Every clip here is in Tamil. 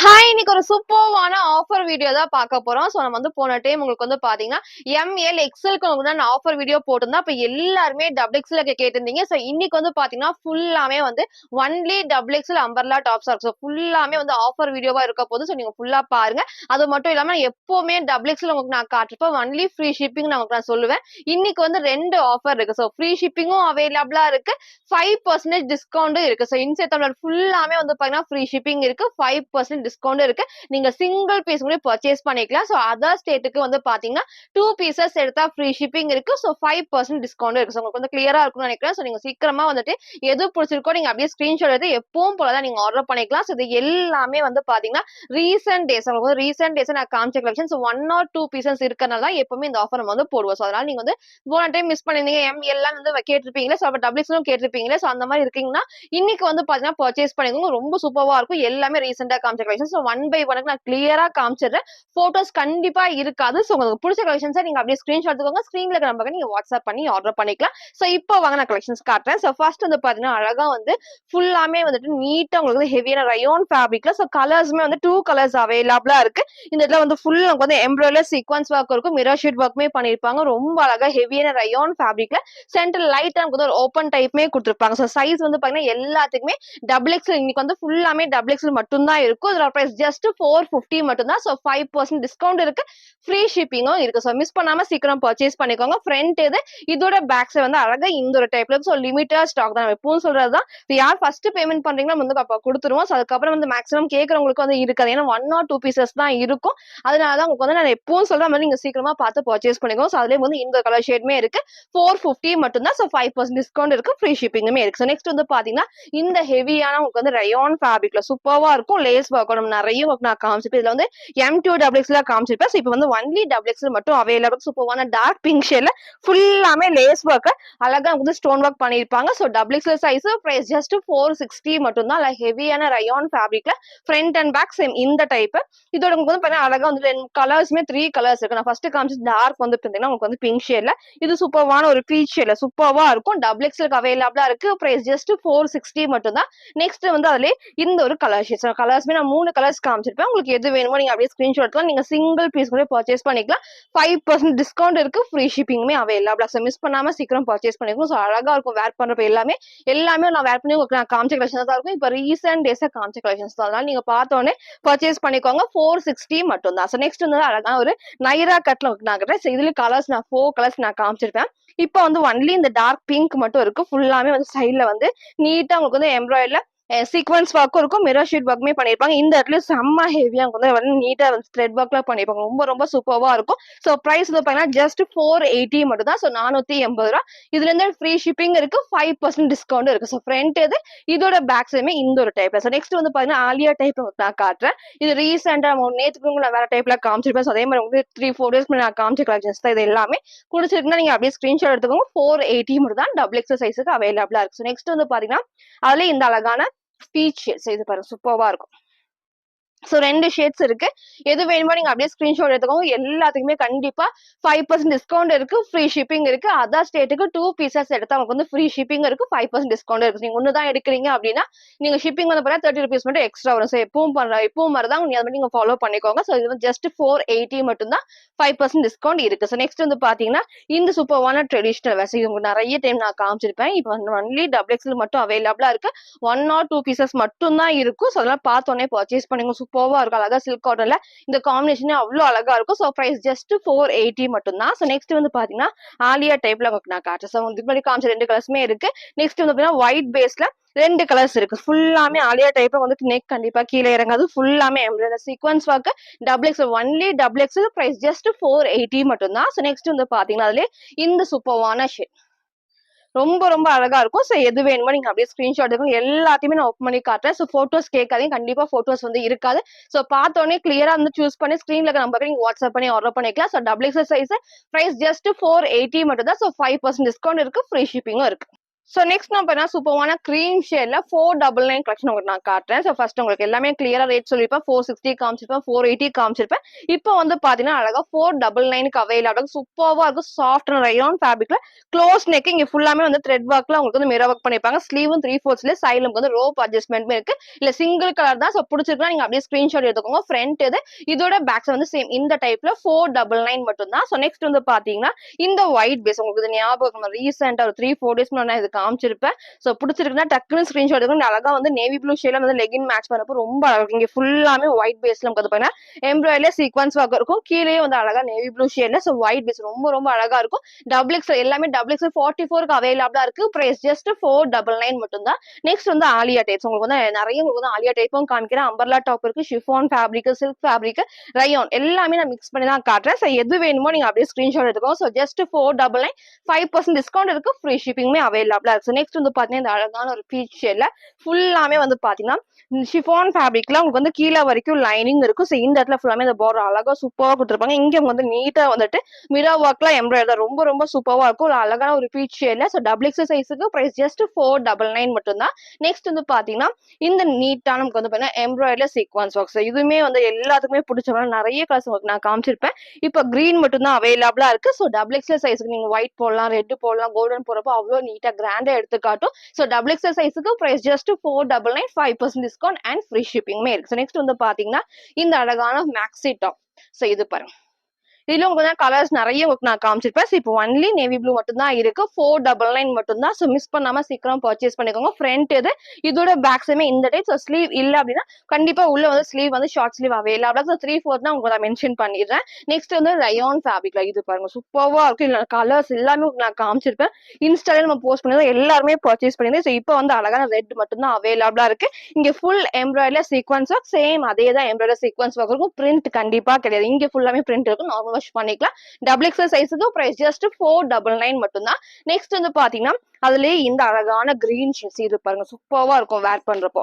ஹாய்! இன்னைக்கு ஒரு சூப்பர்வான ஆஃபர் வீடியோ தான் பார்க்க போறோம். ஸோ நம்ம வந்து போன டைம் உங்களுக்கு வந்து பார்த்தீங்கன்னா, எம்எல், எக்ஸ்எல்க்கு வந்து நான் ஆஃபர் வீடியோ போட்டிருந்தேன். அப்ப எல்லாருமே டபுள் எக்ஸ்எல் கேட்டிருந்தீங்க. ஸோ இன்னைக்கு வந்து பார்த்தீங்கன்னா, ஃபுல்லாமே வந்து ஒன்லி டபுள் எக்ஸ்எல் அம்பர்லா டாப்ஸா இருக்கு. ஸோ ஃபுல்லாமே வந்து ஆஃபர் வீடியோவா இருக்க போது. ஸோ நீங்க ஃபுல்லா பாருங்க. அது மட்டும் இல்லாம எப்பவுமே டபுள் எக்ஸ்எல் உங்களுக்கு நான் காட்டுறப்ப ஒன்லி ஃப்ரீ ஷிப்பிங் நான் சொல்லுவேன். இன்னைக்கு வந்து 2 ஆஃபர் இருக்கு. ஸோ ஃப்ரீ ஷிப்பிங்கும் அவைலபிளா இருக்கு. 5% டிஸ்கவுண்டும் இருக்கு. ஸோ இன்சைட் தமிழர் ஃபுல்லாமே வந்து பார்த்தீங்கன்னா, ஃப்ரீ ஷிப்பிங் இருக்கு. 5% டிஸ்கவுண்ட் இருக்கு. நீங்க சிங்கிள் பீஸ் கூட பர்ச்சேஸ் பண்ணிக்கலாம். ஸோ அதர் ஸ்டேட்டுக்கு வந்து பாத்தீங்கன்னா 2 பீசஸ் எடுத்தா ஃப்ரீ ஷிப்பிங் இருக்கு. ஸோ 5% டிஸ்கவுண்ட் இருக்கு. ஸோ உங்களுக்கு வந்து கிளியரா இருக்கும்னு நினைக்கிறேன். ஸோ நீங்க சீக்கிரமா வந்துட்டு எது பிடிச்சிருக்கோ நீங்க அப்படியே ஸ்கிரீன்ஷாட் எடுத்து எப்பவும் போலதான் நீங்க ஆர்டர் பண்ணிக்கலாம். ஸோ இது எல்லாமே வந்து பாத்தீங்கன்னா ரீசெண்ட் டேஸ் உங்களுக்கு வந்து ரீசெண்ட் டேஸ் நான் காமிச்ச கலெக்ஷன். ஸோ 1 or 2 பீசஸ் இருக்கறனால தான் எப்பவுமே இந்த ஆஃபர் நம்ம வந்து போடுவோம். ஸோ அதனால நீங்க வந்து போன டைம் மிஸ் பண்ணிருந்தீங்க எம் எல்லாம் வந்து கேட்டிருப்பீங்களே. ஸோ அப்ப டபுள் எக்ஸ்எலும் கேட்டிருப்பீங்களே. ஸோ அந்த மாதிரி இருக்கீங்கன்னா இன்னைக்கு வந்து பாத்தீங்கன்னா பர்ச்சேஸ் பண்ணிக்கோங்க. ரொம்ப சூப்பரா இருக்கும். எல்லாமே ரீசெண்டா காமிச்ச கலெக்ஷன். ஸோ 1 by 1 நான் கிளியரா காமிச்சிடுறேன். போட்டோஸ் கண்டிப்பா இருக்காது. ஸோ உங்களுக்கு பிடிச்ச கலெக்ஷன்ஸை நீங்க அப்படியே ஸ்கிரீன்ஷாட் எடுத்துக்கோங்க. ஸ்கிரீன்ல இருக்கிற நம்பருக்கு நீங்க வாட்ஸ்அப் பண்ணி ஆர்டர் பண்ணிக்கலாம். ஸோ இப்போ வாங்க நான் கலெக்ஷன்ஸ் காட்டுறேன். ஸோ ஃபர்ஸ்ட் வந்து பாத்தீங்கன்னா அழகா வந்து ஃபுல்லாமே வந்துட்டு நீட்டா உங்களுக்கு வந்து ஹெவியான ரயோன் ஃபேப்ரிக்ல. ஸோ கலர்ஸ்மே வந்து 2 கலர்ஸ் அவைலபிளா இருக்கு. இந்த இடத்துல வந்து ஃபுல் நமக்கு வந்து எம்ப்ராய்டரி சீக்வன்ஸ் ஒர்க் இருக்கும். மிரர் ஷீட் ஒர்க்குமே பண்ணிருப்பாங்க. ரொம்ப அழகா ஹெவியான ரயோன் ஃபேப்ரிக்ல சென்டர் லைட்டா நமக்கு வந்து ஒரு ஓப்பன் டைப்மே கொடுத்துருப்பாங்க. ஸோ சைஸ் வந்து பாத்தீங்கன்னா எல்லாத்துக்குமே டபுள் எக்ஸ்எல் இன்னைக்கு வந்து ஃபுல்லாமே டபுள் எக்ஸ்எல் மட்டும் தான் இருக்கும். இதோட பிரைஸ் ஜஸ்ட் 450 மட்டும் தான். ஸோ 5% டிஸ்கவுண்ட் இருக்கு. ஃப்ரீ ஷிப்பிங்கும் இருக்கு. ஸோ மிஸ் பண்ணாம சீக்கிரம் பர்ச்சேஸ் பண்ணிக்கோங்க. ஃப்ரண்ட் இது இதோட பேக் சைடு வந்து அழகா இந்த ஒரு டைப்ல இருக்கு. ஸோ லிமிட்டட் ஸ்டாக் தான். எப்பவும் சொல்றதுதான் யார் ஃபர்ஸ்ட் பேமெண்ட் பண்றீங்களோ வந்து அப்ப கொடுத்துருவோம். ஸோ அதுக்கப்புறம் வந்து மேக்ஸிமம் கேட்கறவங்களுக்கு வந்து இருக்காது. ஏன்னா 1 or 2 பீசஸ் தான் இருக்கும். அதனாலதான் உங்களுக்கு வந்து நான் எப்பவும் சொல்ற மாதிரி நீங்க சீக்கிரமா பார்த்து பர்ச்சேஸ் பண்ணிக்கோங்க. ஸோ அதுலயே வந்து இந்த கலர் ஷேட்மே இருக்கு. 450 மட்டும் தான். ஸோ 5% டிஸ்கவுண்ட் இருக்கு. ஃப்ரீ ஷிப்பிங்குமே இருக்கு. ஸோ நெக்ஸ்ட் வந்து பாத்தீங்கன்னா இந்த ஹெவியான உங்களுக்கு வந்து ரயோன் ஃபேப்ரிக்ல சூப்பர்வா இருக்கும். லேஸ் ஒர்க் நம்ம நிறைய ஒர்க் நான் காமிச்சிருப்பேன். இதுல வந்து M2 டபுள் எக்ஸ்ல காமிச்சிருப்பேன். ஸோ இப்போ வந்து ஒன்லி டபுள் எக்ஸ்ல மட்டும் அவைலபிள். சூப்பர்வான டார்க் பிங்க் ஷேட்ல ஃபுல்லாமே லேஸ் ஒர்க் அழகா வந்து ஸ்டோன் ஒர்க் பண்ணிருப்பாங்க. So double XL size price just 460 மட்டும் தான். ஹெவியான ரயோன் ஃபேப்ரிக்ல ஃப்ரண்ட் அண்ட் பேக் சேம் இந்த டைப். இதோட உங்களுக்கு வந்து பாத்தீங்கன்னா அழகா வந்து கலர்ஸ்மே 3 கலர்ஸ் இருக்கு. நான் ஃபர்ஸ்ட் காமிச்சு டார்க் வந்து பாத்தீங்கன்னா உங்களுக்கு வந்து பிங்க் ஷேட்ல இது சூப்பர்வான ஒரு பீச் ஷேட்ல சூப்பர்வா இருக்கும். டபுள் எக்ஸ்எல் அவைலபிளா இருக்கு. பிரைஸ் ஜஸ்ட் 460 மட்டும் தான். நெக்ஸ்ட் வந்து அதுல இந்த ஒரு கலர் ஷேட். கலர்ஸ்மே நான் 3 கலர்ஸ் காமிச்சிருப்பேன். உங்களுக்கு எது வேணுமோ நீங்க அப்படியே ஸ்கிரீன்ஷாட் எடுத்துக்கலாம். நீங்க சிங்கிள் பீஸ் கூட பர்ச்சேஸ் பண்ணிக்கலாம். 5% டிஸ்கவுண்ட் இருக்கு. ஃப்ரீ ஷிப்பிங்குமே அவைலபிளா. ஸோ மிஸ் பண்ணாம சீக்கிரம் பர்ச்சேஸ் பண்ணிக்கணும். ஸோ அழகா இருக்கும் வேர் பண்றப்ப எல்லாமே நான் வேர் பண்ணி உங்களுக்கு நான் காமிச்ச கலெக்ஷன்ஸ் தான் இருக்கும். இப்போ ரீசெண்ட் டேஸா காமிச்ச கலெக்ஷன்ஸ் தான். அதனால நீங்க பார்த்தோன்னே பர்ச்சேஸ் பண்ணிக்கோங்க. 460 மட்டும் தான். ஸோ நெக்ஸ்ட் வந்து அழகா ஒரு நைரா கட்ல நான் கட்டுறேன். ஸோ இதுல கலர்ஸ் நான் 4 கலர்ஸ் நான் காமிச்சிருப்பேன். இப்போ வந்து ஒன்லி இந்த டார்க் பிங்க் மட்டும் இருக்கு. ஃபுல்லாமே வந்து சைட்ல வந்து நீட்டா உங்களுக்கு வந்து எம்ப்ராய்டரில சீக்வன்ஸ் ஒர்க்கும் இருக்கும். மிரர் ஷீட் ஒர்க்குமே பண்ணிருப்பாங்க. இந்த இடத்துல செம்ம ஹெவியா வந்து நீட்டா வந்து த்ரெட் ஒர்க்ல பண்ணிருப்பாங்க. ரொம்ப ரொம்ப சூப்பர்வா இருக்கும். ஸோ பிரைஸ் வந்து பாத்தீங்கன்னா ஜஸ்ட் 480 மட்டும் தான். ஸோ 480 ரூபா. இதுல இருந்து ஃப்ரீ ஷிப்பிங் இருக்கு. 5% டிஸ்கவுண்ட் இருக்கு. ஸோ ஃப்ரண்ட் இது இதோட பேக் சைடுமே இந்த ஒரு டைப்ல. ஸோ நெக்ஸ்ட் வந்து பாத்தீங்கன்னா ஆலியா டைப் நான் காட்டுறேன். இது ரீசெண்டா நேற்றுக்கு நான் வேற டைப்ல காமிச்சிருப்பேன். ஸோ அதே மாதிரி வந்து 3-4 டேஸ் நான் காமிச்ச கலெக்ஷன்ஸ் தான் இது எல்லாமே. குடிச்சிருக்குன்னா நீங்க அப்படியே ஸ்கிரீன்ஷாட் எடுத்துக்கோங்க. 480 மட்டும் தான் டபுள் எக்ஸ் சைஸுக்கு அவைலபிளா இருக்கு. ஸோ நெக்ஸ்ட் வந்து பாத்தீங்கன்னா அதுல இந்த அழகான பீச் ஷேட்ஸ் இது பாருங்க சூப்பர்வா இருக்கும். ஸோ 2 ஷேட்ஸ் இருக்கு. எது வேணுமோ நீங்க அப்படியே ஸ்கிரீன்ஷாட் எடுத்துக்கோங்க. எல்லாத்துக்குமே கண்டிப்பா 5% டிஸ்கவுண்ட் இருக்கு. ஃப்ரீ ஷிப்பிங் இருக்கு. அதர் ஸ்டேட்டுக்கு 2 பீசஸ் எடுத்தா உங்களுக்கு வந்து ஃப்ரீ ஷிப்பிங் இருக்கு. 5% டிஸ்கவுண்ட் இருக்கு. நீங்க ஒன்னு தான் எடுக்கிறீங்க அப்படின்னா நீங்க ஷிப்பிங் வந்து பார்த்தா 30 ரூபீஸ் மட்டும் எக்ஸ்ட்ரா வரும். ஸோ எப்பவும் மாதிரி தான் நீங்க நீங்க ஃபாலோ பண்ணிக்கோங்க. ஸோ இது வந்து ஜஸ்ட் 480 மட்டும் தான். 5% டிஸ்கவுண்ட் இருக்கு. ஸோ நெக்ஸ்ட் வந்து பாத்தீங்கன்னா இந்த சூப்பர்வான ட்ரெடிஷனல் வேர். உங்களுக்கு நிறைய டைம் நான் காமிச்சிருப்பேன். இப்போ ஒன்லி டபுள் எக்ஸ்எல் மட்டும் அவைலபிளா இருக்கு. 1 or 2 பீசஸ் மட்டும் தான் இருக்கும். ஸோ அதெல்லாம் பார்த்தோன்னே பர்ச்சேஸ் பண்ணுங்க. சூப்பர்வா இருக்கும். அழகா சில்க் காட்டன்ல இந்த காம்பினேஷனே அவ்வளவு அழகா இருக்கும். ஸோ பிரைஸ் ஜஸ்ட் 480 மட்டும் தான். ஸோ நெக்ஸ்ட் வந்து பாத்தீங்கன்னா ஆலியா டைப்ல உங்களுக்கு நான் காட்டுறேன். ஸோ இதுக்கு முன்னாடி காமிச்ச 2 கலர்ஸ்மே இருக்கு. நெக்ஸ்ட் வந்து பாத்தீங்கன்னா ஒயிட் பேஸ்ல 2 கலர்ஸ் இருக்கு. ஃபுல்லாமே ஆலியா டைப்ல வந்து நெக் கண்டிப்பா கீழே இறங்காது. ஃபுல்லாமே embroidery sequence work double X only double X price just 480 மட்டும் தான். ஸோ நெக்ஸ்ட் வந்து பாத்தீங்கன்னா அதுல இந்த சூப்பர்வான ஷேட் ரொம்ப ரொம்ப அழகா இருக்கும். ஸோ எது வேணுமோ நீங்க அப்படியே ஸ்கிரீன்ஷாட் எடுக்கணும். எல்லாத்தையுமே நான் ஓப்பன் பண்ணி காட்டுறேன். ஸோ போட்டோஸ் கேட்காதீங்க. கண்டிப்பா போட்டோஸ் வந்து இருக்காது. ஸோ பார்த்தோன்னே கிளியரா வந்து சூஸ் பண்ணி ஸ்கிரீன்ல நம்பருக்கு நீங்க வாட்ஸ்அப் பண்ணி ஆர்டர் பண்ணிக்கலாம். So double X size price just 480 மட்டும் தான். ஸோ 5% டிஸ்கவுண்ட் இருக்கு. ஃப்ரீ ஷிப்பிங்கும் இருக்கு. சோ நெக்ஸ்ட் நான் பார்த்தீங்கன்னா சூப்பரான கிரீம் ஷேட்ல 499 கலெக்ஷன் உங்களுக்கு நான் காட்டுறேன். சோ ஃபர்ஸ்ட் உங்களுக்கு எல்லாமே கிளியரா ரேட் சொல்லிருப்பேன். 460 காமிச்சிருப்பேன், 480 காமிச்சிருப்பேன். இப்போ வந்து பாத்தீங்கன்னா அழகா 499க்கு அவைலபிள் சூப்பர்வா இருக்கும். சாஃப்ட் ரயான் ஃபேப்ரிக்ல க்ளோஸ் நெக் இங்க ஃபுல்லாமே வந்து த்ரெட் ஒர்க்ல உங்களுக்கு வந்து மிரர் ஒர்க் பண்ணிருப்பாங்க. ஸ்லீவும் 3/4 சைடுல வந்து ரோப் அட்ஜஸ்ட்மெண்ட் இருக்கு. இல்ல சிங்கிள் கலர் தான். சோ பிடிச்சிருக்கா நீங்க அப்படியே ஸ்கிரீன்ஷாட் எடுத்துக்கோங்க. ஃப்ரண்ட் இது இதோட பேக்ஸ் வந்து சேம் இந்த டைப்ல 499 மட்டும் தான். சோ நெக்ஸ்ட் வந்து பாத்தீங்கன்னா இந்த ஒயிட் பேஸ் உங்களுக்கு இது ஞாபகம் ரீசெண்டா ஒரு 3-4 டேஸ் முன்னாடி இது காமிச்சிருப்பேன். சோ பிடிச்சிருக்குன்னா டக்குனு ஸ்கிரீன்ஷாட் எடுக்கணும். அழகா வந்து நேவி ப்ளூ ஷேட்ல வந்து லெகின் மேட்ச் பண்ணப்போ ரொம்ப அழகா இங்க ஃபுல்லாமே ஒயிட் பேஸ்ல உங்களுக்கு பாத்தீங்கன்னா எம்ப்ராய்டரி சீக்வன்ஸ் ஒர்க் இருக்கும். கீழே வந்து அழகா நேவி ப்ளூ ஷேட்ல சோ ஒயிட் பேஸ் ரொம்ப ரொம்ப அழகா இருக்கும். டபுள் எக்ஸ் எல்லாமே டபுள் எக்ஸ் 44க்கு அவைலபிளா இருக்கு. பிரைஸ் ஜஸ்ட் 499 மட்டும் தான். நெக்ஸ்ட் வந்து ஆலியா டைப்ஸ் உங்களுக்கு வந்து நிறைய உங்களுக்கு வந்து ஆலியா டைப்பும் காமிக்கிறேன். அம்பர்லா டாப் இருக்கு, chiffon fabric, silk fabric, rayon எல்லாமே நான் மிக்ஸ் பண்ணி தான் காட்டுறேன். சோ எது வேணுமோ நீங்க அப்படியே ஸ்கிரீன்ஷாட் எடுத்துக்கோங்க. சோ ஜஸ்ட் 499 5% டிஸ்கவுண்ட் இருக்கு. ஃப்ரீ ஷிப்பிங்குமே அவைலபிளா இருக்கு. நெக்ஸ்ட் வந்து பாத்தீங்கன்னா இந்த அழகான ஒரு பீச் ஷேட்ல ஃபுல்லாமே வந்து பாத்தீங்கன்னா ஷிஃபான் ஃபேப்ரிக்ல உங்களுக்கு வந்து கீழே வரைக்கும் லைனிங் இருக்கும். சோ இந்த இடத்துல ஃபுல்லாமே இந்த பார்டர் அழகா சூப்பரா கொடுத்துருப்பாங்க. இங்க வந்து நீட்டா வந்துட்டு மிரர் ஒர்க்ல எம்ப்ராய்டர் ரொம்ப ரொம்ப சூப்பரா இருக்கும். ஒரு அழகான ஒரு பீச் ஷேட்ல சோ டபுள் எக்ஸ் சைஸுக்கு பிரைஸ் ஜஸ்ட் 499 மட்டும் தான். நெக்ஸ்ட் வந்து பாத்தீங்கன்னா இந்த நீட்டான நமக்கு வந்து பாத்தீங்கன்னா எம்ப்ராய்டர்ல சீக்வன்ஸ் ஒர்க்ஸ் இதுவுமே வந்து எல்லாத்துக்குமே பிடிச்ச மாதிரி நிறைய கலர்ஸ் உங்களுக்கு நான் காமிச்சிருப்பேன். இப்போ கிரீன் மட்டும் தான் அவைலபிளா இருக்கு. சோ டபுள் எக்ஸ்எல் சைஸ்க்கு நீங்க ஒயிட் போடலாம், ரெட் போடலாம், கோல்டன் போறப்போ அவ்வளவு நீட்டா கிராண்டா எடுத்து காட்டும். சோ டபுள் எக்ஸ்எல் சைஸ்க்கு price just 499 5% discount and free ஷிப்பிங்குமே இருக்கு. நெக்ஸ்ட் வந்து பாத்தீங்கன்னா இந்த அழகான மேக்ஸி டாப். சோ இது பாருங்க இதுல உங்களுக்கு கலர்ஸ் நிறைய உங்களுக்கு நான் காமிச்சிருப்பேன். இப்போ ஒன்லி நேவி ப்ளூ மட்டும் தான் இருக்கு. 499 மட்டும் தான். சோ மிஸ் பண்ணாம சீக்கிரம் பர்ச்சேஸ் பண்ணிக்கோங்க. ஃப்ரண்ட் இது இதோட பேக்ஸுமே இந்த டைப். சோ ஸ்லீவ் இல்ல அப்படின்னா கண்டிப்பா உள்ள வந்து ஸ்லீவ் வந்து ஷார்ட் ஸ்லீவ் அவைலபிளா. சோ 3/4 தான் உங்களுக்கு நான் மென்ஷன் பண்ணிடுறேன். நெக்ஸ்ட் வந்து ரயான் ஃபேப்ரிக்ல இது பாருங்க சூப்பர்வா இருக்கு. இல்ல கலர்ஸ் எல்லாமே உங்களுக்கு நான் காமிச்சிருப்பேன். இன்ஸ்டால நம்ம போஸ்ட் பண்ணி எல்லாருமே பர்ச்சேஸ் பண்ணிருந்தேன். சோ இப்போ வந்து அழகான ரெட் மட்டும் தான் அவைலபிளா இருக்கு. இங்க full embroidery sequence work same அதே தான் எம்ப்ராய்டரி சீக்வன்ஸ் ஒர்க் இருக்கும். பிரிண்ட் கண்டிப்பா கிடையாது. இங்க ஃபுல்லாமே பிரிண்ட் இருக்கும். நார்மல் வாஷ் பண்ணிக்கலாம். டபுள் எக்ஸ்எல் சைஸுக்கு பிரைஸ் ஜஸ்ட் 499 மட்டும் தான். நெக்ஸ்ட் வந்து பாத்தீங்கன்னா அதுலயே இந்த அழகான கிரீன் ஷேட்ஸ் இது பாருங்க சூப்பர்வா இருக்கும் வேர் பண்றப்போ.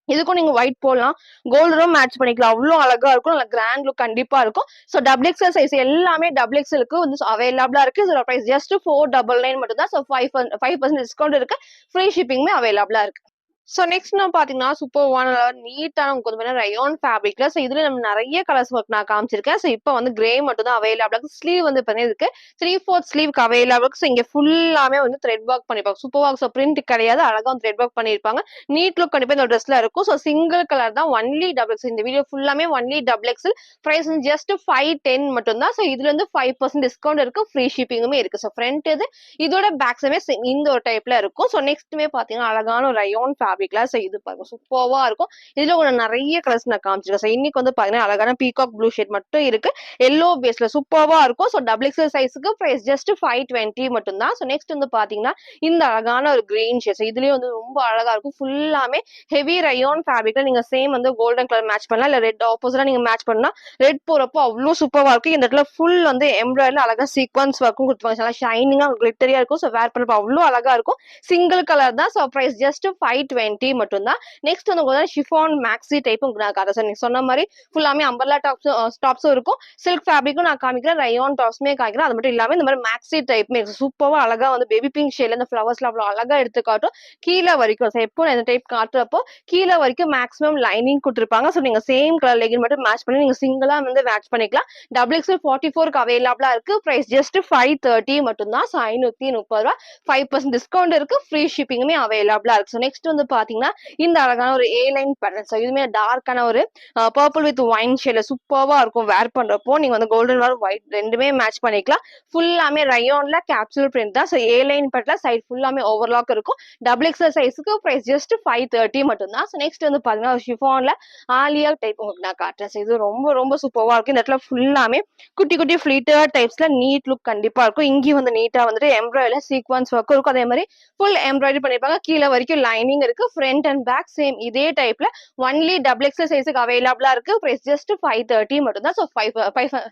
இதுக்கும் நீங்க ஒயிட் போடலாம், கோல்டனும் மேட்ச் பண்ணிக்கலாம். அவ்வளவு அழகா இருக்கும். நல்ல கிராண்ட் லுக் கண்டிப்பா இருக்கும். சோ டபுள் எக்ஸ்எல் சைஸ் எல்லாமே டபுள் எக்ஸ்எலுக்கு வந்து அவைலபிளா இருக்கு. இதோட பிரைஸ் ஜஸ்ட் 499 மட்டும் தான். சோ 5% டிஸ்கவுண்ட் இருக்கு. ஃப்ரீ ஷிப்பிங்குமே அவைலபிளா இருக்கு. சோ நெக்ஸ்ட் நான் பாத்தீங்கன்னா சூப்பர்வான நீட்டான உங்களுக்கு வந்து ரயான் ஃபேப்ரிக்ல சோ இதுல நம்ம நிறைய கலர்ஸ் ஒர்க் நான் காமிச்சிருக்கேன். சோ இப்போ வந்து கிரே மட்டும் தான் அவைலபிளா இருக்கு. ஸ்லீவ் வந்து பாத்தீங்கன்னா இதுக்கு 3/4 ஸ்லீவ்க்கு அவைலபிளா இருக்கு. சோ இங்க ஃபுல்லாமே வந்து த்ரெட் ஒர்க் பண்ணிருப்பாங்க. சூப்பர்வா சோ பிரிண்ட் கிடையாது. அழகா த்ரெட் ஒர்க் பண்ணிருப்பாங்க. நீட் லுக் கண்டிப்பா இந்த ட்ரெஸ்ல இருக்கும். சோ சிங்கிள் கலர் தான் ஒன்லி டபுள் எக்ஸ். இந்த வீடியோ ஃபுல்லாமே only double X. Price just 510 மட்டும் தான். சோ இதுல இருந்து 5% டிஸ்கவுண்ட் இருக்கு. ஃப்ரீ ஷிப்பிங்குமே இருக்கு. சோ ஃப்ரண்ட் இது இதோட பேக்ஸுமே இந்த ஒரு டைப்ல இருக்கும். சோ நெக்ஸ்ட்டுமே பாத்தீங்கன்னா அழகான ஒரு ரயான் ஃபேப்ரிக்ல சோ இது பாருங்க சூப்பர்வா இருக்கும். இதுல ஒரு நிறைய கலர்ஸ் நான் காமிச்சிருக்கேன். சோ இன்னைக்கு வந்து பாத்தீங்கன்னா அழகான பீகாக் ப்ளூ ஷேட் மட்டும் இருக்கு. எல்லோ பேஸ்ல சூப்பர்வா இருக்கும். சோ டபுள் எக்ஸ்எல் சைஸ்க்கு பிரைஸ் ஜஸ்ட் 520 மட்டும் தான். சோ நெக்ஸ்ட் வந்து பாத்தீங்கன்னா இந்த அழகான ஒரு கிரீன் ஷேட் இதுலயே வந்து ரொம்ப அழகா இருக்கும். ஃபுல்லாமே ஹெவி ரயான் ஃபேப்ரிக்ல நீங்க சேம் வந்து கோல்டன் கலர் மேட்ச் பண்ணலாம். இல்ல ரெட் ஆப்போசிட்டா நீங்க மேட்ச் பண்ணா ரெட் போறப்போ அவ்வளவு சூப்பர்வா இருக்கும். இந்த இடத்துல ஃபுல் வந்து எம்ப்ராய்டரி அழகா சீக்வன்ஸ் ஒர்க்கும் கொடுத்துருவாங்க. நல்லா ஷைனிங்கா கிளிட்டரியா இருக்கும். சோ வேர் பண்ணப்போ அவ்வளவு அழகா இருக்கும். சிங்கிள் கலர் தான். சோ பிரைஸ் ஜஸ்ட் 520 மட்டும் தான். நெக்ஸ்ட் வந்து ஷிஃபான் மேக்ஸி டைப் நான் காட்டுறேன். நீங்க சொன்ன மாதிரி ஃபுல்லாமே அம்பர்லா டாப்ஸும் இருக்கும். சில்க் ஃபேப்ரிக்கும் நான் காமிக்கிறேன். ரயான் டாப்ஸுமே காமிக்கிறேன். அது மட்டும் இல்லாம இந்த மாதிரி மேக்ஸி டைப்மே சூப்பர்வா அழகா வந்து பேபி பிங்க் ஷேட்ல இந்த ஃபிளவர்ஸ்ல அவ்வளவு அழகா எடுத்து காட்டும். கீழே வரைக்கும் எப்போ இந்த டைப் காட்டுறப்போ கீழே வரைக்கும் மேக்ஸிமம் லைனிங் கொடுத்துருப்பாங்க. சோ நீங்க சேம் கலர் லெகின் மட்டும் மேட்ச் பண்ணி நீங்க சிங்கிளா வந்து மேட்ச் பண்ணிக்கலாம். டபுள் எக்ஸ்எல் 44க்கு அவைலபிளா இருக்கு. பிரைஸ் ஜஸ்ட் 530 மட்டும் தான். 530 ரூபாய் 5% டிஸ்கவுண்ட் இருக்கு. ஃப்ரீ ஷிப்பிங்குமே அவைலபிளா இருக்கு. ஸோ நெக்ஸ்ட் வந்து பாத்தீங்கன்னா இந்த அழகான ஒரு ஏ லைன் பேட்டர்ன். ஸோ இதுவுமே டார்க்கான ஒரு பர்பிள் வித் ஒயின் ஷேட்ல சூப்பர்வா இருக்கும். வேர் பண்றப்போ நீங்க வந்து கோல்டன் ஆர் ஒயிட் ரெண்டுமே மேட்ச் பண்ணிக்கலாம். ஃபுல்லாமே ரயான்ல கேப்சூல் பிரிண்ட் தான். ஸோ ஏ லைன் பேட்டர்ல சைட் ஃபுல்லாமே ஓவர்லாக் இருக்கும். டபுள் எக்ஸ்எல் சைஸுக்கு பிரைஸ் ஜஸ்ட் 530 மட்டும் தான். ஸோ நெக்ஸ்ட் வந்து பாத்தீங்கன்னா ஷிஃபான்ல ஆலியா டைப் உங்களுக்கு நான் காட்டுறேன். ஸோ இது ரொம்ப ரொம்ப சூப்பர்வா இருக்கும். இந்த இடத்துல ஃபுல்லாமே குட்டி குட்டி ஃபிளிட்டர் டைப்ஸ்ல நீட் லுக் கண்டிப்பா இருக்கும். இங்கேயும் வந்து நீட்டா வந்துட்டு எம்ப்ராய்டரி சீக்வன்ஸ் ஒர்க்கும் இருக்கும். அதே மாதிரி ஃபுல் எம்ப்ராய்டரி பண்ணிருப்பாங்க. கீழே வரைக்கும் லைனிங் இருக்கு. ஃப்ரண்ட் அண்ட் பேக் சேம் இதே டைப்ல ஒன்லி டபுள் எக்ஸ்எல் சைஸுக்கு அவைலபிளா இருக்கு. பிரைஸ் ஜஸ்ட் 530 மட்டும் தான். ஸோ 5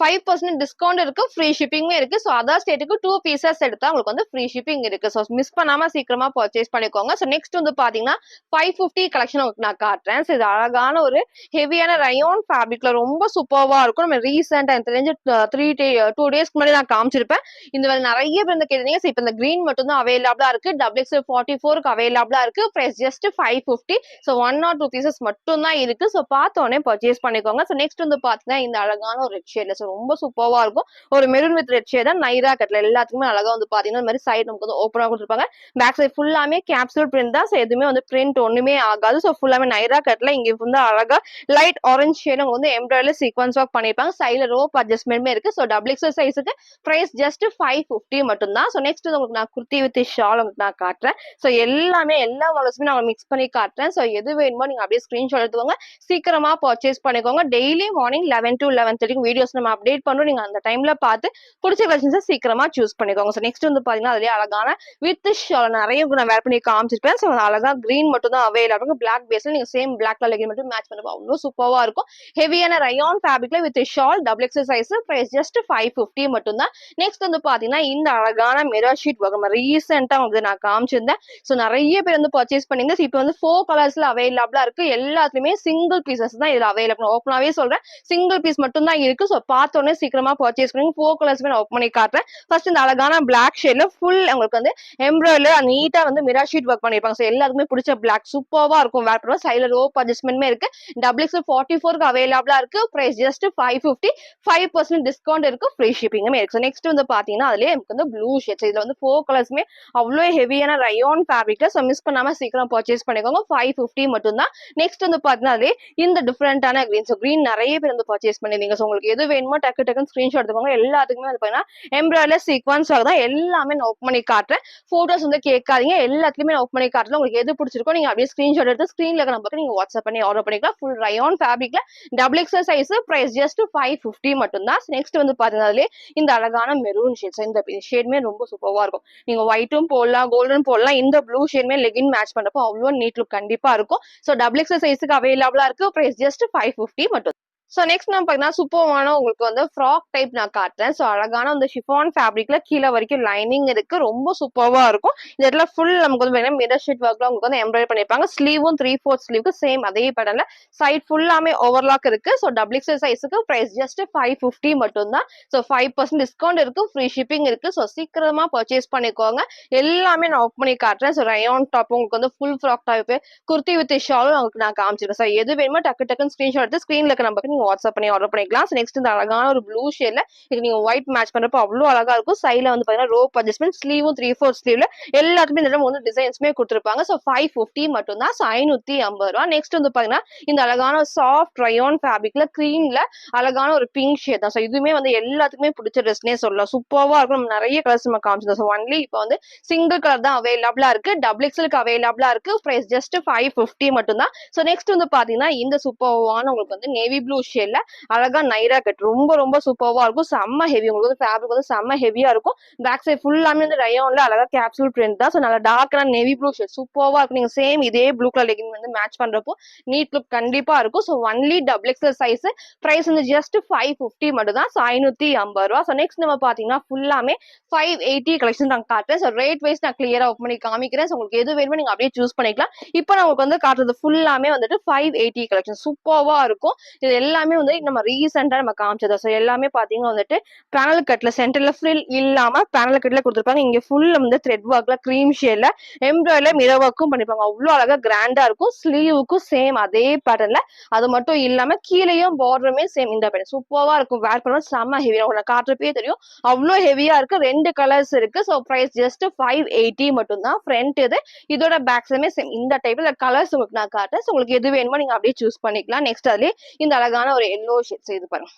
5% டிஸ்கவுண்ட் இருக்கு, ஃப்ரீ ஷிப்பிங்குமே இருக்கு. ஸோ அதர் ஸ்டேட்டுக்கு 2 பீசஸ் எடுத்தா உங்களுக்கு வந்து ஃப்ரீ ஷிப்பிங் இருக்கு. ஸோ மிஸ் பண்ணாம சீக்கிரமா பர்ச்சேஸ் பண்ணிக்கோங்க. ஸோ நெக்ஸ்ட் வந்து பாத்தீங்கன்னா 550 கலெக்ஷன் உங்களுக்கு நான் காட்டுறேன். ஸோ இது அழகான ஒரு ஹெவியான ரயோன் ஃபேப்ரிக்ல ரொம்ப சூப்பர்வா இருக்கும். நம்ம ரீசெண்டா எனக்கு தெரிஞ்சு 2 டேஸ்க்கு முன்னாடி நான் காமிச்சிருப்பேன். இந்த மாதிரி நிறைய பேர் வந்து கேட்டீங்க. ஸோ இப்போ இந்த கிரீன் மட்டும் தான் அவைலபிளா இருக்கு. XXL 44க்கு அவைலபிளா இருக்கு. Price just 550. So 1 or 2 pieces மட்டும் தான் இருக்கு. ஸோ பார்த்த உடனே பர்ச்சேஸ் பண்ணிக்கோங்க. ஸோ நெக்ஸ்ட் வந்து பாத்தீங்கன்னா இந்த அழகான ஒரு ரெட் ஷேட்ல ஸோ ரொம்ப சூப்பர்வா இருக்கும். ஒரு மெரூன் வித் ரெட் ஷேட் தான் நைரா கட்ல எல்லாத்துக்குமே அழகா வந்து பாத்தீங்கன்னா இந்த மாதிரி சைடு நமக்கு வந்து ஓப்பனா கொடுத்துருப்பாங்க. பேக் சைடு ஃபுல்லாமே கேப்சூல் பிரிண்ட் தான். ஸோ எதுவுமே வந்து பிரிண்ட் ஒண்ணுமே ஆகாது. ஸோ ஃபுல்லாமே நைரா கட்ல இங்க வந்து அழகா லைட் ஆரஞ்சு ஷேட் வந்து எம்ப்ராய்டரி சீக்வன்ஸ் ஒர்க் பண்ணிருப்பாங்க. சைடுல ரோப் அட்ஜஸ்ட்மெண்ட்மே இருக்கு. ஸோ XXL சைஸுக்கு பிரைஸ் ஜஸ்ட் 550 மட்டும் தான். ஸோ நெக்ஸ்ட் உங்களுக்கு நான் குர்த்தி வித் ஷால் உங்களுக்கு நான் காட்டுறேன். ஸோ எல்லாமே எல்லா மாடல்ஸுமே நான் மிக்ஸ் பண்ணி காட்டுறேன். ஸோ எது வேணுமோ நீங்க அப்படியே ஸ்கிரீன்ஷாட் எடுத்துக்கோங்க. சீக்கிரமா பர்ச்சேஸ் பண்ணிக்கோங்க. டெய்லி மார்னிங் 11 to 11:30 வீடியோஸ் நம்ம அப்டேட் பண்றோம். நீங்க அந்த டைம்ல பார்த்து பிடிச்ச கலெக்ஷன்ஸை சீக்கிரமா சூஸ் பண்ணிக்கோங்க. ஸோ நெக்ஸ்ட் வந்து பாத்தீங்கன்னா அதுலயே அழகான வித் ஷால் நிறைய நான் வேர் பண்ணி காமிச்சிருப்பேன். ஸோ அழகா கிரீன் மட்டும் தான் அவைலபிள். பிளாக் பேஸ்ல நீங்க சேம் பிளாக் கலர் மட்டும் மேட்ச் பண்ணுவோம். அவ்வளவு சூப்பர்வா இருக்கும். ஹெவியான ரயான் ஃபேப்ரிக்ல with shawl XXL size price just 550 மட்டும் தான். நெக்ஸ்ட் வந்து பாத்தீங்கன்னா இந்த அழகான மிரர் ஷீட் ஒர்க் ரீசெண்டா உங்களுக்கு நான் காமிச்சிருந்தேன். ஸோ நிறைய பேர் வந்து பர்ச்சேஸ் பண்ணீங்க. இப்போ வந்து 4 கலர்ஸ்ல அவைலபிளா இருக்கு. எல்லாத்துலயுமே சிங்கிள் பீசஸ் தான் இதுல அவைலபிள். ஓப்பனாவே சொல்றேன், சிங்கிள் பீஸ் மட்டும் தான் இருக்கு. ஸோ பார்த்த உடனே சீக்கிரமா பர்ச்சேஸ் பண்ணுங்க. 4 கலர்ஸ்மே நான் ஓப்பன் பண்ணி காட்டுறேன். ஃபர்ஸ்ட் இந்த அழகான பிளாக் ஷேட்ல ஃபுல் உங்களுக்கு வந்து எம்ப்ராய்டரி நீட்டா வந்து மிரர் ஷீட் ஒர்க் பண்ணிருப்பாங்க. ஸோ எல்லாருக்குமே பிடிச்ச பிளாக் சூப்பர்வா இருக்கும். வேர் பண்ணுவோம். சைடுல ரோப் அட்ஜஸ்ட்மெண்ட்மே இருக்கு. XXL 44க்கு அவைலபிளா இருக்கு. Price just 550. 5% டிஸ்கவுண்ட் இருக்கு. ஃப்ரீ ஷிப்பிங்குமே இருக்கு. நெக்ஸ்ட் வந்து பாத்தீங்கன்னா அதுலயே எனக்கு வந்து ப்ளூ ஷேட்ஸ் இதுல வந்து 4 கலர்ஸ்மே அவ்வளோ ஹெவியான ரயோன் ஃபேப்ரிக்ல. ஸோ மிஸ் பண்ணாம சீக்கிரம் பர்ச்சேஸ் பண்ணிக்கோங்க. 550 மட்டும் தான். நெக்ஸ்ட் வந்து பாத்தீங்கன்னா அதுலயே இந்த டிஃபரெண்டான கிரீன். ஸோ கிரீன் நிறைய பேர் வந்து பர்ச்சேஸ் பண்ணிருந்தீங்க. ஸோ உங்களுக்கு எது வேணுமோ டக்கு டக்குன்னு ஸ்கிரீன்ஷாட் எடுத்துக்கோங்க. எல்லாத்துக்குமே வந்து பாத்தீங்கன்னா எம்ப்ராய்டரி சீக்வன்ஸ் தான் எல்லாமே நான் ஓப்பன் பண்ணி காட்டுறேன். போட்டோஸ் வந்து கேட்காதீங்க. எல்லாத்துலயுமே நான் ஓப்பன் பண்ணி காட்டுறேன். உங்களுக்கு எது பிடிச்சிருக்கோ நீங்க அப்படியே ஸ்கிரீன்ஷாட் எடுத்து ஸ்கிரீன்ல நம்பருக்கு நீங்க வாட்ஸ்அப் பண்ணி ஆர்டர் பண்ணிக்கலாம். ஃபுல் ரயான் ஃபேப்ரிக்ல XXL சைஸ் பிரைஸ் ஜஸ்ட் 550 மட்டும் தான். நெக்ஸ்ட் வந்து பாத்தீங்கன்னா இந்த அழகான மெரூன் ஷேட்ஸ் இந்த ஷேட்மே ரொம்ப சூப்பர்வா இருக்கும். நீங்க ஒயிட்டும் போடலாம், கோல்டன் போடலாம். இந்த ப்ளூ ஷேட்மே லெகின் மேட்ச் பண்றப்போ அவ்வளோ நீட் லுக் கண்டிப்பா இருக்கும். ஸோ XXL சைஸுக்கு அவைலபிளா இருக்கு. பிரைஸ் ஜஸ்ட் 550 மட்டும். ஸோ நெக்ஸ்ட் நம்ம பாத்தீங்கன்னா சூப்பர்வான உங்களுக்கு வந்து ஃப்ராக் டைப் நான் காட்டுறேன். ஸோ அழகான அந்த ஷிஃபான் ஃபேப்ரிக்ல கீழே வரைக்கும் லைனிங் இருக்கு. ரொம்ப சூப்பர்வா இருக்கும். இந்த இடத்துல ஃபுல் நமக்கு வந்து பாத்தீங்கன்னா மிரர் ஷீட் ஒர்க்ல உங்களுக்கு வந்து எம்ப்ராய்டரி பண்ணிருப்பாங்க. ஸ்லீவும் 3/4 ஸ்லீவுக்கு சேம் அதே பேட்டர்ன்ல சைட் ஃபுல்லாமே ஓவர்லாக் இருக்கு. ஸோ XXL சைஸுக்கு பிரைஸ் ஜஸ்ட் 550 மட்டும் தான். ஸோ 5% டிஸ்கவுண்ட் இருக்கு. ஃப்ரீ ஷிப்பிங் இருக்கு. ஸோ சீக்கிரமா பர்ச்சேஸ் பண்ணிக்கோங்க. எல்லாமே நான் ஓப்பன் பண்ணி காட்டுறேன். ஸோ ரயான் டாப் உங்களுக்கு வந்து full frock type kurti with ஷாலும் உங்களுக்கு நான் காமிச்சிருக்கேன். ஸோ எது வேணுமோ டக்கு டக்குன்னு ஸ்கிரீன்ஷாட் எடுத்து ஸ்கிரீன்ல இருக்க நம்பருக்கு நீங்க வாட்ஸ்அப் பண்ணி ஆர்டர் பண்ணிக்கலாம். நெக்ஸ்ட் இந்த அழகான ஒரு ப்ளூ ஷேட்ல இது நீங்க ஒயிட் மேட்ச் பண்றப்போ அவ்வளவு அழகா இருக்கும். சைட்ல வந்து பாத்தீங்கன்னா ரோப் அட்ஜஸ்ட்மெண்ட் ஸ்லீவும் 3/4 ஸ்லீவ்ல எல்லாத்துக்குமே இந்த வந்து டிசைன்ஸ்மே கொடுத்துருப்பாங்க. ஸோ 550 மட்டும் தான். 550 ரூபா. நெக்ஸ்ட் வந்து பாத்தீங்கன்னா இந்த அழகான சாஃப்ட் ரயான் ஃபேப்ரிக்ல கிரீன்ல அழகான ஒரு பிங்க் ஷேட் தான். ஸோ இதுவுமே வந்து எல்லாத்துக்குமே பிடிச்ச ட்ரெஸ்னே சொல்லலாம். சூப்பர்வா இருக்கும். நம்ம நிறைய கலர்ஸ் நம்ம காமிச்சிருந்தோம். ஸோ ஒன்லி இப்போ வந்து சிங்கிள் கலர் தான் அவைலபிளா இருக்கு. XXLக்கு அவைலபிளா இருக்கு. பிரைஸ் ஜஸ்ட் 550 மட்டும் தான். ஸோ நெக்ஸ்ட் வந்து பாத்தீங்கன்னா இந்த சூப்பர்வான உங்களுக்கு வந்து நேவி ப்ளூ ஷேட்ல அழகா நைரா கட் ரொம்ப ரொம்ப சூப்பர்வா இருக்கும். செம்ம ஹெவி உங்களுக்கு வந்து ஃபேப்ரிக் வந்து செம்ம ஹெவியா இருக்கும். பேக் சைட் ஃபுல்லாமே வந்து ரயோன்ல அழகா கேப்சூல் பிரிண்ட் தான். ஸோ நல்லா டார்க்கான நேவி ப்ளூ ஷேட் சூப்பர்வா இருக்கும். நீங்க சேம் இதே ப்ளூ கலர் லெகின் வந்து மேட்ச் பண்றப்போ நீட் லுக் கண்டிப்பா இருக்கும். So only XXL size price வந்து ஜஸ்ட் 550 மட்டும் தான். 550 ரூபா. ஸோ நெக்ஸ்ட் நம்ம பாத்தீங்கன்னா ஃபுல்லாமே 580 கலெக்ஷன் நான் காட்டுறேன். ஸோ ரேட் வைஸ் நான் கிளியரா ஓப்பன் பண்ணி காமிக்கிறேன். ஸோ உங்களுக்கு எது வேணுமோ நீங்க அப்படியே சூஸ் பண்ணிக்கலாம். இப்போ நான் உங்களுக்கு வந்து காட்டுறது ஃபுல்லாமே வந்துட்டு 580 கலெக்ஷன் சூப்பர்வா இருக்கும். இது எல்லாமே வந்து நம்ம ரீசெண்டா நம்ம காமிச்சது. ஸோ எல்லாமே பாத்தீங்கன்னா வந்துட்டு பேனல் கட்ல சென்டர்ல ஃப்ரில் இல்லாம பேனல் கட்ல கொடுத்துருப்பாங்க. இங்க ஃபுல் வந்து த்ரெட் ஒர்க்ல கிரீம் ஷேட்ல எம்ப்ராய்டரி மிரர் ஒர்க்கும் பண்ணிருப்பாங்க. அவ்வளவு அழகா கிராண்டா இருக்கும். ஸ்லீவுக்கும் சேம் அதே பேட்டர்ன்ல அது மட்டும் இல்லாம கீழேயும் பார்டருமே சேம் இந்த பேட்டர்ன் சூப்பர்வா இருக்கும். வேர் பண்ண செம்ம ஹெவியா உங்களுக்கு காட்டுறப்பே தெரியும். அவ்வளவு ஹெவியா இருக்கு. 2 கலர்ஸ் இருக்கு. ஸோ பிரைஸ் ஜஸ்ட் 580 மட்டும் தான். ஃப்ரண்ட் இது இதோட பேக் சைடுமே சேம் இந்த டைப்ல கலர்ஸ் உங்களுக்கு நான் காட்டுறேன். ஸோ உங்களுக்கு எது வேணுமோ நீங்க அப்படியே சூஸ் பண்ணிக்கலாம். நெக்ஸ்ட் அதுலயே இந்த அழகான ஒரு எல்லோ ஷேட்ஸ் இது பாருங்க.